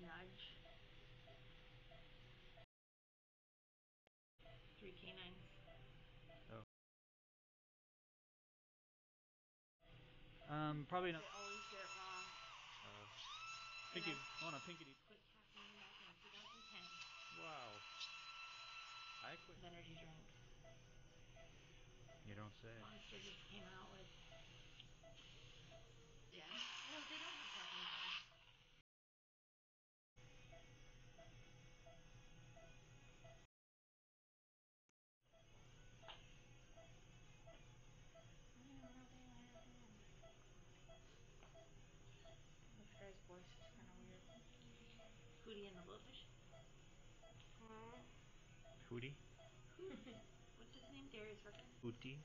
nudge. 3 canines. Oh. Probably not. They always get it wrong. Pinky, Mona, Pinky needs. Quit caffeine back in 2010. Wow. I quit. Energy drink. You don't say. Monster just came out with. Yeah. No, they don't have caffeine things. This guy's voice is kind of weird. Hootie and the Blowfish. Hootie? What's his name? Darius Rucker? Hootie?